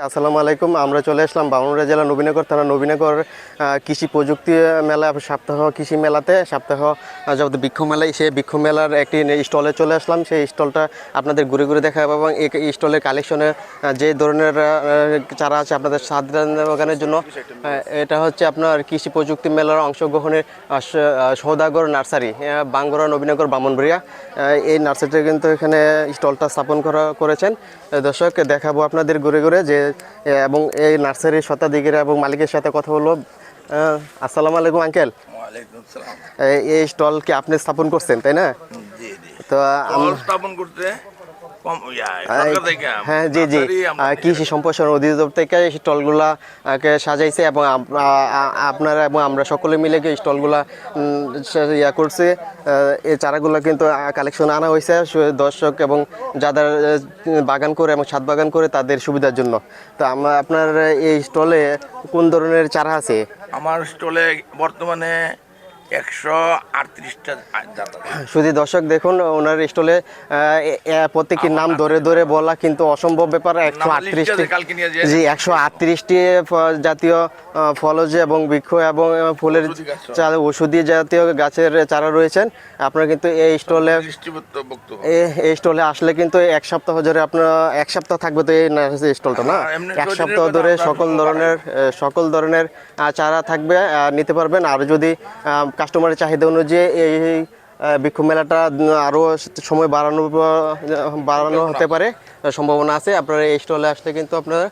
আসসালামু আলাইকুম। আমরা চলে আসলাম বামুনবাড়িয়া জেলা নবীনগর থানা নবীনগর কৃষি প্রযুক্তি মেলা সপ্তাহ কৃষি মেলাতে সপ্তাহ যাবত বৃক্ষ মেলায় সেই বৃক্ষ মেলার একটি স্টলে চলে আসলাম। সেই স্টলটা আপনাদের ঘুরে ঘুরে দেখাবো এবং এই স্টলের কালেকশনে যে ধরনের চারা আছে আপনাদের সাধারণ বাগানের জন্য। এটা হচ্ছে আপনার কৃষি প্রযুক্তি মেলার অংশগ্রহণের সওদাগর নার্সারি, বাঙ্গুরা নবীনগর বামুনবাড়িয়া। এই নার্সারিটা কিন্তু এখানে স্টলটা স্থাপন করেছেন। দর্শক দেখাবো আপনাদের ঘুরে ঘুরে যে এবং এই নার্সারির শতাধিকের এবং মালিকের সাথে কথা বলবো। আসসালামু আলাইকুম আঙ্কেল। ওয়ালাইকুম সালাম। এই স্টল কি আপনি স্থাপন করছেন তাই না? জি জি। তো স্থাপন করতে হ্যাঁ জি জি, কৃষি সম্প্রসারণ অধিদপ্তর থেকে স্টলগুলা সাজাইছে এবং আপনারা এবং আমরা সকলে মিলে স্টলগুলা ইয়া করছি। এই চারাগুলো কিন্তু কালেকশন আনা হয়েছে দর্শক এবং যাদের বাগান করে এবং ছাদ বাগান করে তাদের সুবিধার জন্য। তো আপনার এই স্টলে কোন ধরনের চারা আছে? আমার স্টলে বর্তমানে 138টা জাত আছে। শুধু দর্শক দেখুন ওনার স্টলে প্রত্যেকটির নাম ধরে ধরে বলা কিন্তু অসম্ভব ব্যাপার। 138টি, জি 138টি জাতীয় ফলজ এবং বৃক্ষ এবং ফুলের চারা, ওষুধি জাতীয় গাছের চারা রয়েছেন। আপনারা কিন্তু এই স্টলে আসলে কিন্তু এক সপ্তাহ ধরে আপনার এক সপ্তাহ থাকবে তো এই স্টলটা না, এক সপ্তাহ ধরে সকল ধরনের চারা থাকবে, নিতে পারবেন। আর যদি কাস্টমারের চাহিদা অনুযায়ী এই বৃক্ষ মেলাটা আরও সময় বাড়ানো হতে পারে, সম্ভাবনা আছে। আপনারা এই স্টলে আসলে কিন্তু আপনারা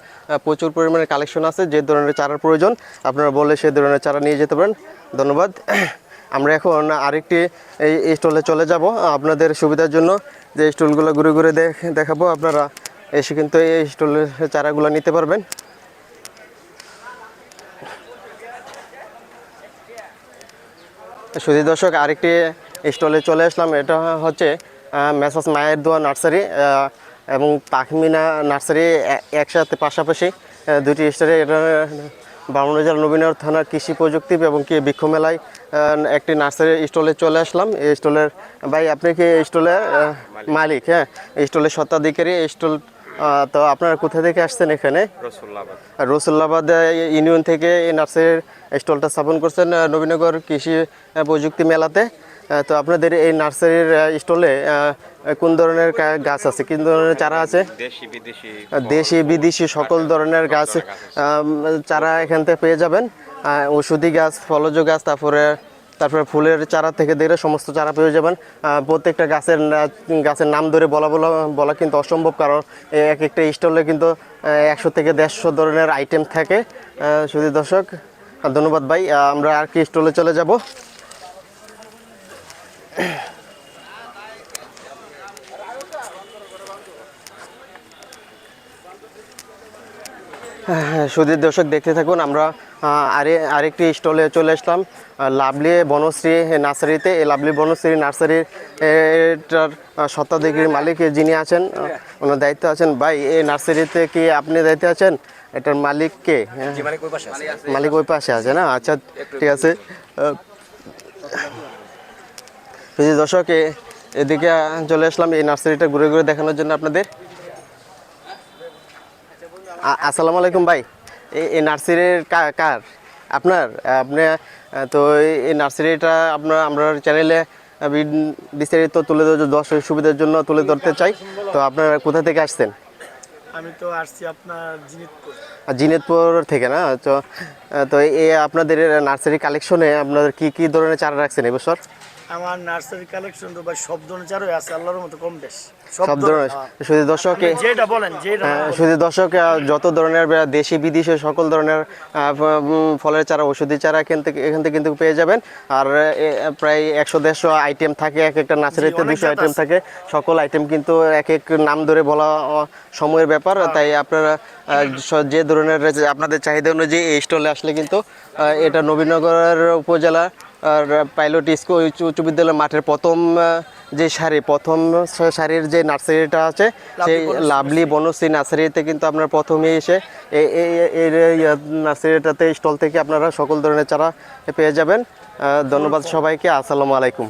প্রচুর পরিমাণে কালেকশন আছে, যে ধরনের চারার প্রয়োজন আপনারা বললে সেই ধরনের চারা নিয়ে যেতে পারেন। ধন্যবাদ। আমরা এখন আরেকটি এই স্টলে চলে যাব আপনাদের সুবিধার জন্য, যে স্টলগুলো ঘুরে ঘুরে দেখাবো। আপনারা এসে কিন্তু এই স্টলের চারাগুলো নিতে পারবেন। সুধী দর্শক আরেকটি স্টলে চলে আসলাম। এটা হচ্ছে মেসাস মায়ের দোয়া নার্সারি এবং পাখমিনা নার্সারি একসাথে পাশাপাশি দুটি স্টলে। এটা বামুনবাড়িয়া জেলা নবীনগর থানার কৃষি প্রযুক্তি এবং কি বৃক্ষ মেলায় একটি নার্সারি স্টলে চলে আসলাম। এই স্টলের ভাই, আপনি কি এই স্টলের মালিক? হ্যাঁ, এই স্টলের স্বত্বাধিকারী স্টল। তো আপনারা কোথা থেকে আসছেন? এখানে রসুল্লাবাদ ইউনিয়ন থেকে এই নার্সারির স্টলটা স্থাপন করছেন নবীনগর কৃষি প্রযুক্তি মেলাতে। তো আপনাদের এই নার্সারির স্টলে কোন ধরনের গাছ আছে, কোন ধরনের চারা আছে? দেশি বিদেশি সকল ধরনের গাছ চারা এখান থেকে পেয়ে যাবেন। ওষুধি গাছ, ফলজ গাছ, তারপরে ফুলের চারা থেকে ধরে সমস্ত চারা পেয়ে যাবেন। প্রত্যেকটা গাছের নাম ধরে বলা কিন্তু অসম্ভব, কারণ এক একটা স্টলে কিন্তু 100 থেকে 150 ধরনের আইটেম থাকে। শুধু দর্শক ধন্যবাদ ভাই। আমরা আর কি স্টলে চলে যাব। সুধীর দর্শক দেখতে থাকুন। আমরা আরেকটি স্টলে চলে আসলাম, লাভলি বনশ্রী নার্সারিতে। এই লাভলি বনশ্রী নার্সারির এটার স্বত্বাধিকারী মালিক যিনি আছেন, ওনার দায়িত্ব আছেন। ভাই, এই নার্সারিতে কি আপনি দায়িত্বে আছেন? এটার মালিক কে? মালিক ওই পাশে আছে না? আচ্ছা ঠিক আছে। দর্শক এদিকে চলে আসলাম এই নার্সারিটা ঘুরে ঘুরে দেখানোর জন্য আপনাদের। আসসালামু আলাইকুম ভাই, এই নার্সারির কার? আপনার? আপনি তো এই নার্সারিটা আমরা চ্যানেলে বিস্তারিত তুলে ধরে দর্শকের সুবিধার জন্য তুলে ধরতে চাই। তো আপনারা কোথা থেকে আসছেন? আমি তো আসছি আপনার জিনেতপুর থেকে না? তো এই আপনাদের নার্সারি কালেকশনে আপনাদের কি ধরনের চারা রাখছেন এবছর? আমার নার্সারি কালেকশন তো ভাই সব ধরনের চারাই আছে, আল্লাহর মতো কম বেশ সব ধরনের। শুধু দর্শক যেটা বলেন শুধু দর্শক যত ধরনের দেশি বিদেশি সকল ধরনের ফলের চারা, ওষুধি চারা এখান থেকে কিন্তু পেয়ে যাবেন। আর প্রায় 100-150 আইটেম থাকে, এক একটা নার্সারিতে 200 আইটেম থাকে। সকল আইটেম কিন্তু এক এক নাম ধরে বলা সময়ের ব্যাপার। তাই আপনারা যে ধরনের আপনাদের চাহিদা অনুযায়ী এই স্টলে আসলে কিন্তু এটা নবীনগর উপজেলা আর পাইলট স্কুল উচ্চ বিদ্যালয় মাঠের প্রথম সারির যে নার্সারিটা আছে, সেই লাভলি বনশ্রী নার্সারিতে কিন্তু আপনারা প্রথমেই এসে এই নার্সারিটাতে স্টল থেকে আপনারা সকল ধরনের চারা পেয়ে যাবেন। ধন্যবাদ সবাইকে। আসসালামু আলাইকুম।